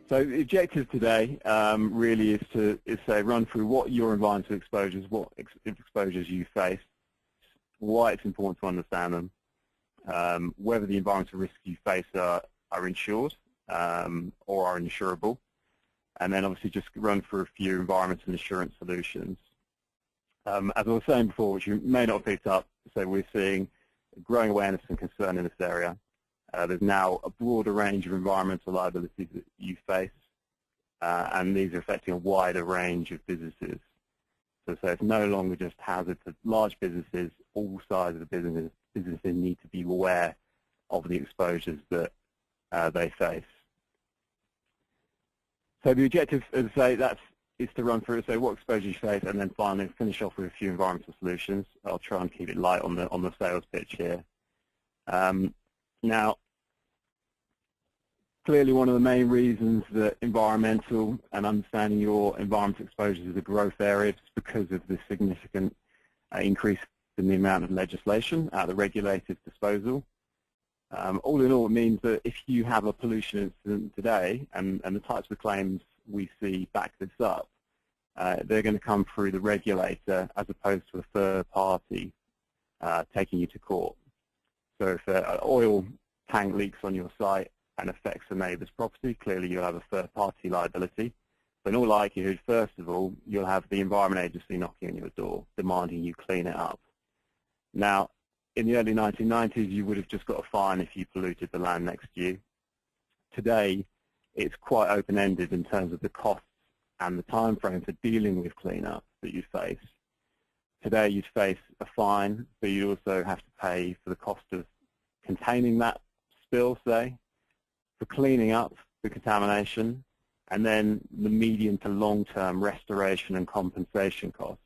So the objective today really is to say run through what your environmental exposures, what exposures you face, why it's important to understand them, whether the environmental risks you face are insured or are insurable, and then obviously just run through a few environmental insurance solutions. As I was saying before, which you may not have picked up, so we're seeing growing awareness and concern in this area. There's now a broader range of environmental liabilities that you face, and these are affecting a wider range of businesses. So it's no longer just hazard to large businesses. All sides of the businesses need to be aware of the exposures that they face. So the objective, as I say, is to run through, so what exposures you face, and then finally finish off with a few environmental solutions. I'll try and keep it light on the sales pitch here. Now, clearly one of the main reasons that environmental and understanding your environmental exposures is a growth area is because of the significant increase in the amount of legislation at the regulated disposal. All in all, it means that if you have a pollution incident today, and the types of claims we see back this up, they're going to come through the regulator as opposed to a third party taking you to court. So if an oil tank leaks on your site and affects a neighbour's property, clearly you'll have a third-party liability. But in all likelihood, first of all, you'll have the Environment Agency knocking on your door, demanding you clean it up. Now, in the early 1990s, you would have just got a fine if you polluted the land next to you. Today, it's quite open-ended in terms of the costs and the time frame for dealing with cleanup that you face. Today, you'd face a fine, but you also have to pay for the cost of containing that spill, say, for cleaning up the contamination, and then the medium to long-term restoration and compensation costs,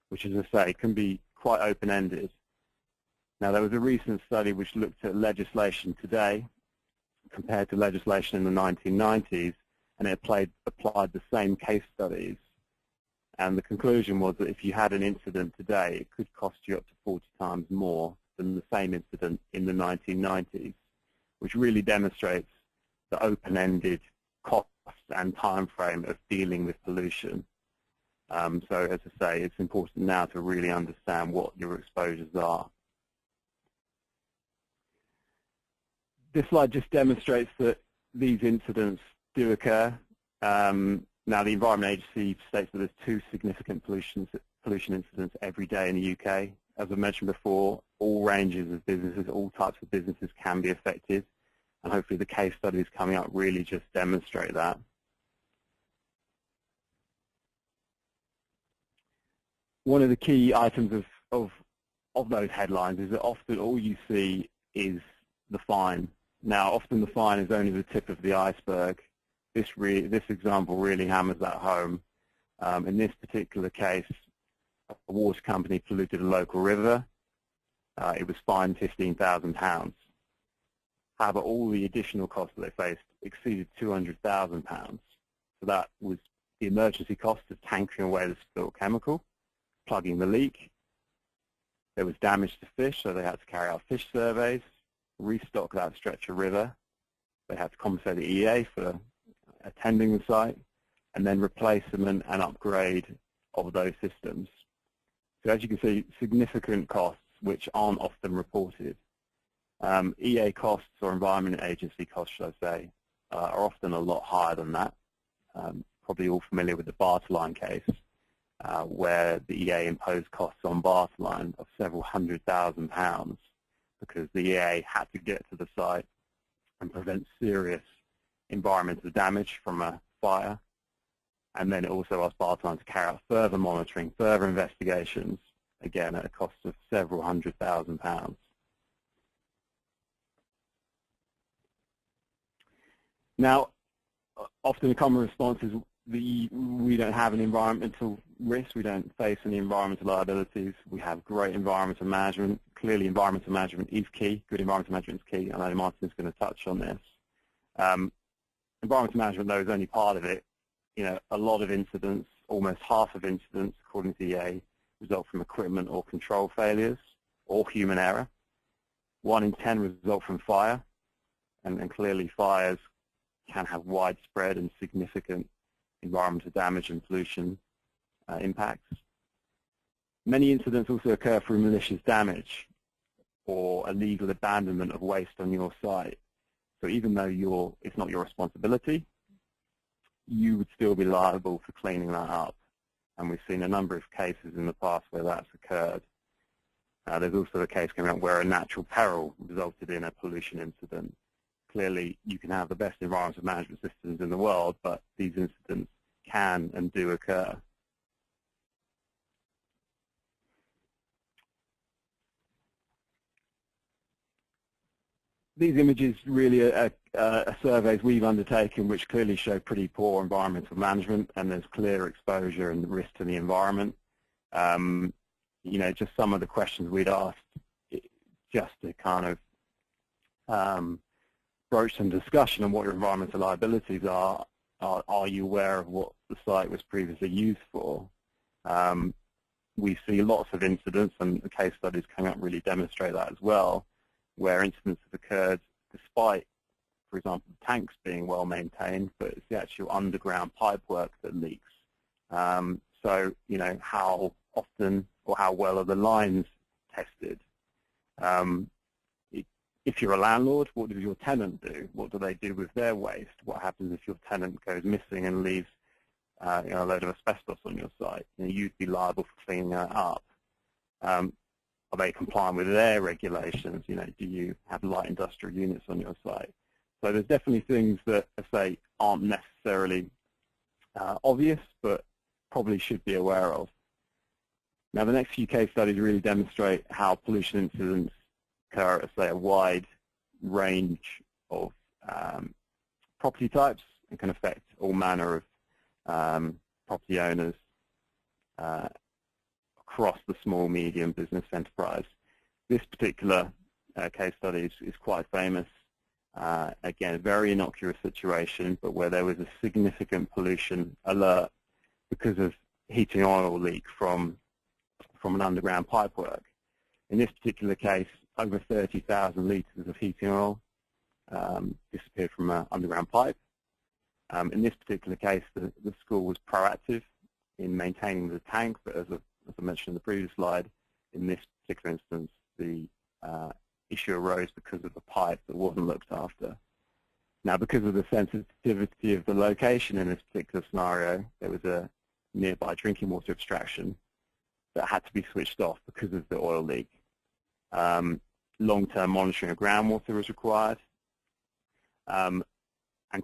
which, as I say, can be quite open-ended. Now, there was a recent study which looked at legislation today compared to legislation in the 1990s, and it applied the same case studies. And the conclusion was that if you had an incident today, it could cost you up to 40 times more than the same incident in the 1990s, which really demonstrates the open-ended cost and time frame of dealing with pollution. So as I say, it's important now to really understand what your exposures are. This slide just demonstrates that these incidents do occur. Now, the Environment Agency states that there's 2 significant pollution incidents every day in the UK. As I mentioned before, all ranges of businesses, all types of businesses can be affected, and hopefully the case studies coming up really just demonstrate that. One of the key items of those headlines is that often all you see is the fine. Now, often the fine is only the tip of the iceberg. This example really hammers that home. In this particular case, a water company polluted a local river. It was fined £15,000. However, all the additional costs that they faced exceeded £200,000. So that was the emergency cost of tankering away the spilled chemical, plugging the leak. There was damage to fish, so they had to carry out fish surveys, restock that stretch of river. They had to compensate the EA for attending the site, and then replacement and upgrade of those systems. So as you can see, significant costs which aren't often reported. EA costs, or Environment Agency costs, should I say, are often a lot higher than that. Probably all familiar with the Bartline case, where the EA imposed costs on Bartline of several £100,000 because the EA had to get to the site and prevent serious environmental damage from a fire. And then it also asked Bartline to carry out further monitoring, further investigations, again at a cost of several £100,000. Now, often a common response is we don't have an environmental risk, we don't face any environmental liabilities, we have great environmental management. Clearly environmental management is key, good environmental management is key. I know Martin's going to touch on this. Environmental management, though, is only part of it. You know, a lot of incidents, almost half of incidents, according to EA, result from equipment or control failures or human error. 1 in 10 result from fire, and clearly fires can have widespread and significant environmental damage and pollution impacts. Many incidents also occur through malicious damage or illegal abandonment of waste on your site. So even though it's not your responsibility, you would still be liable for cleaning that up. And we've seen a number of cases in the past where that's occurred. There's also a case coming up where a natural peril resulted in a pollution incident. Clearly, you can have the best environmental management systems in the world, but these incidents can and do occur. These images really are surveys we've undertaken which clearly show pretty poor environmental management, and there's clear exposure and risk to the environment. Just some of the questions we'd asked just to kind of broach some discussion on what your environmental liabilities are. Are you aware of what the site was previously used for? We see lots of incidents, and the case studies coming up really demonstrate that as well, where incidents have occurred despite, for example, the tanks being well maintained, but it's the actual underground pipework that leaks. So, how often or how well are the lines tested? If you're a landlord, what does your tenant do? What do they do with their waste? What happens if your tenant goes missing and leaves a load of asbestos on your site? You'd be liable for cleaning that up. Are they complying with their regulations? Do you have light industrial units on your site? So there's definitely things that, I say, aren't necessarily obvious, but probably should be aware of. Now, the next few case studies really demonstrate how pollution incidents occur at, say, a wide range of property types and can affect all manner of property owners across the small, medium business enterprise. This particular case study is quite famous. Again, a very innocuous situation, but where there was a significant pollution alert because of heating oil leak from an underground pipework. In this particular case, over 30,000 litres of heating oil disappeared from an underground pipe. In this particular case, the school was proactive in maintaining the tank, but as I mentioned in the previous slide, in this particular instance, the issue arose because of the pipe that wasn't looked after. Now, because of the sensitivity of the location in this particular scenario, there was a nearby drinking water abstraction that had to be switched off because of the oil leak. Long-term monitoring of groundwater was required, and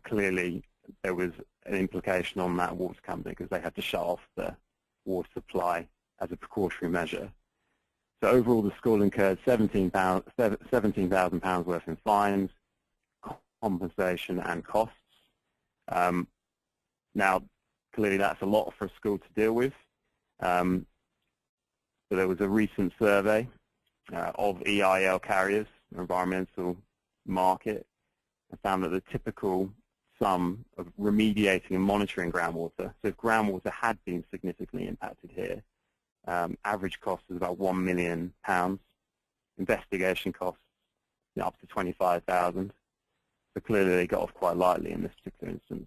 clearly there was an implication on that water company because they had to shut off the water supply as a precautionary measure. So overall, the school incurred £17,000 worth in fines, compensation, and costs. Now, clearly that's a lot for a school to deal with. So there was a recent survey of EIL carriers, environmental market, and found that the typical sum of remediating and monitoring groundwater, so if groundwater had been significantly impacted here, average cost is about £1 million. Investigation costs up to 25,000. So clearly they got off quite lightly in this particular instance.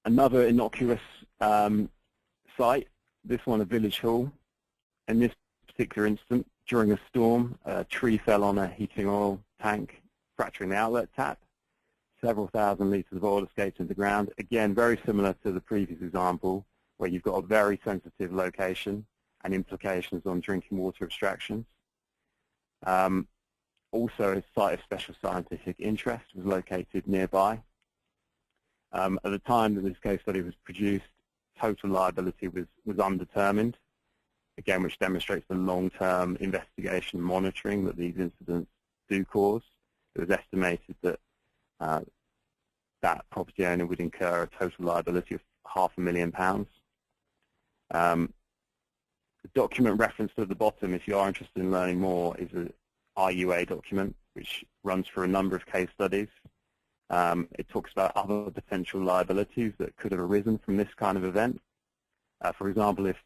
Another innocuous site, this one a village hall. In this particular instance, during a storm, a tree fell on a heating oil tank, fracturing the outlet tap. Several thousand litres of oil escaped into the ground. Again, very similar to the previous example, where you've got a very sensitive location and implications on drinking water abstractions. Also, a site of special scientific interest was located nearby. At the time that this case study was produced, total liability was undetermined, again, which demonstrates the long-term investigation and monitoring that these incidents do cause. It was estimated that that property owner would incur a total liability of £500,000. The document referenced at the bottom, if you are interested in learning more, is an IUA document, which runs through a number of case studies. It talks about other potential liabilities that could have arisen from this kind of event. For example, if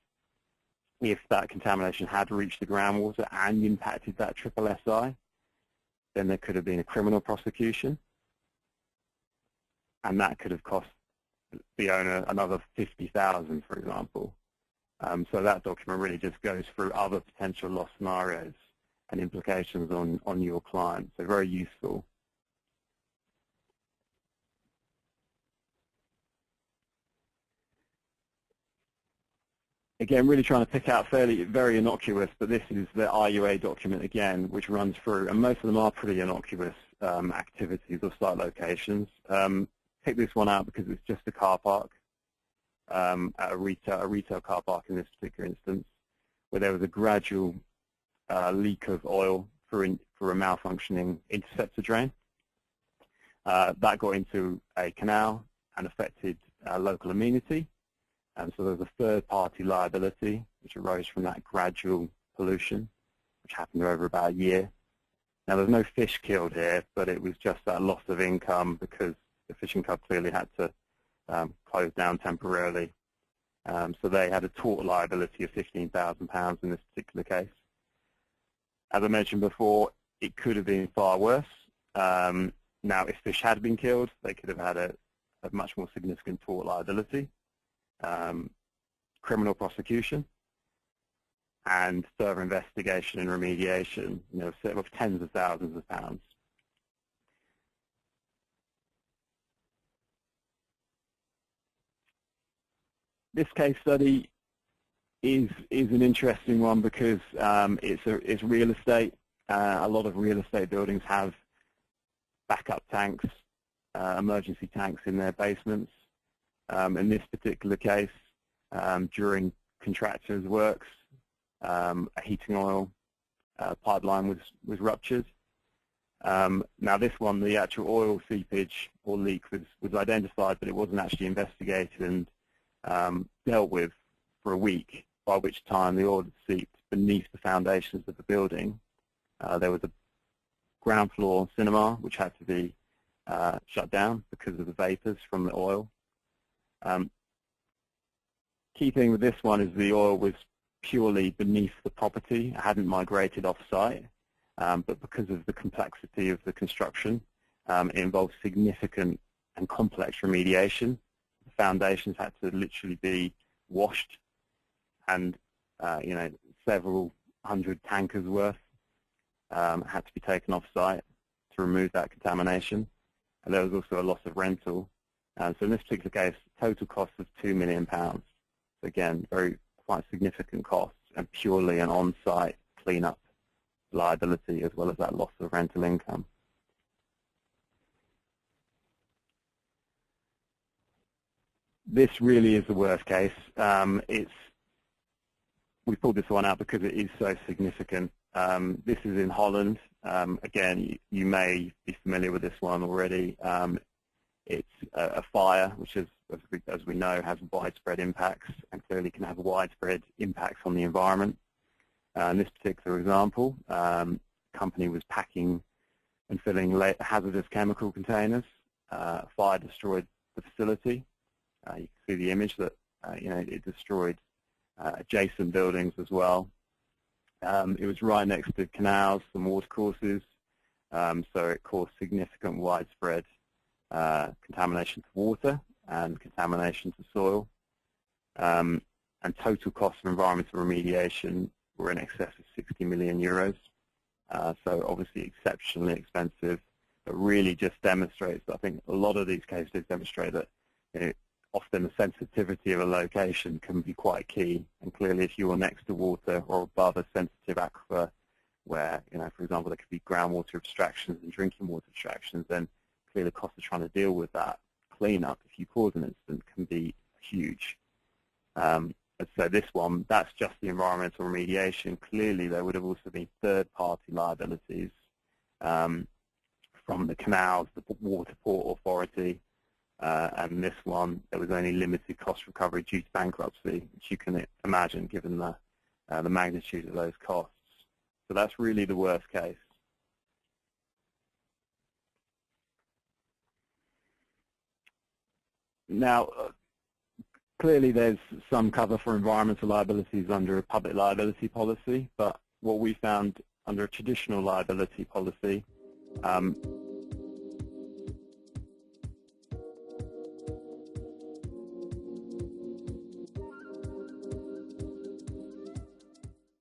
if that contamination had reached the groundwater and impacted that triple SI, then there could have been a criminal prosecution, and that could have cost the owner another $50,000, for example. So that document really just goes through other potential loss scenarios and implications on your client. So very useful. Again, really trying to pick out very innocuous, but this is the IUA document again, which runs through, and most of them are pretty innocuous activities or site locations. Pick this one out because it's just a car park, at a retail car park in this particular instance, where there was a gradual leak of oil for a malfunctioning interceptor drain. That got into a canal and affected local amenity. So there's a third-party liability which arose from that gradual pollution, which happened over about a year. Now, there's no fish killed here, but it was just that loss of income because the fishing club clearly had to close down temporarily. So they had a tort liability of £15,000 in this particular case. As I mentioned before, it could have been far worse. Now, if fish had been killed, they could have had a much more significant tort liability. Criminal prosecution and further investigation and remediation, of tens of thousands of pounds. This case study is an interesting one because it's real estate. A lot of real estate buildings have backup tanks, emergency tanks in their basements. In this particular case, during contractors' works, a heating oil pipeline was ruptured. Now this one, the actual oil seepage or leak was identified, but it wasn't actually investigated and dealt with for a week, by which time the oil had seeped beneath the foundations of the building. There was a ground floor cinema which had to be shut down because of the vapors from the oil. Key thing with this one is the oil was purely beneath the property. It hadn't migrated off-site, but because of the complexity of the construction, it involved significant and complex remediation. The foundations had to literally be washed, and several hundred tankers worth had to be taken off-site to remove that contamination. And there was also a loss of rental. So in this particular case, total cost was £2 million. So again, quite significant costs and purely an on-site clean-up liability as well as that loss of rental income. This really is the worst case. We pulled this one out because it is so significant. This is in Holland. Again, you may be familiar with this one already. It's a fire, which is, as we know, has widespread impacts and clearly can have widespread impacts on the environment. In this particular example, the company was packing and filling hazardous chemical containers. Fire destroyed the facility. You can see the image that it destroyed adjacent buildings as well. It was right next to canals and watercourses, so it caused significant widespread contamination to water and contamination to soil. And total costs of environmental remediation were in excess of 60 million euros. So obviously exceptionally expensive, but really just demonstrates, I think a lot of these cases demonstrate that often the sensitivity of a location can be quite key. And clearly if you are next to water or above a sensitive aquifer where, for example, there could be groundwater abstractions and drinking water abstractions, then clearly the cost of trying to deal with that cleanup, if you cause an incident, can be huge. So this one, that's just the environmental remediation. Clearly there would have also been third-party liabilities from the canals, the water port authority, and this one, there was only limited cost recovery due to bankruptcy, which you can imagine given the magnitude of those costs. So that's really the worst case. Now, Clearly, there's some cover for environmental liabilities under a public liability policy, but what we found under a traditional liability policy,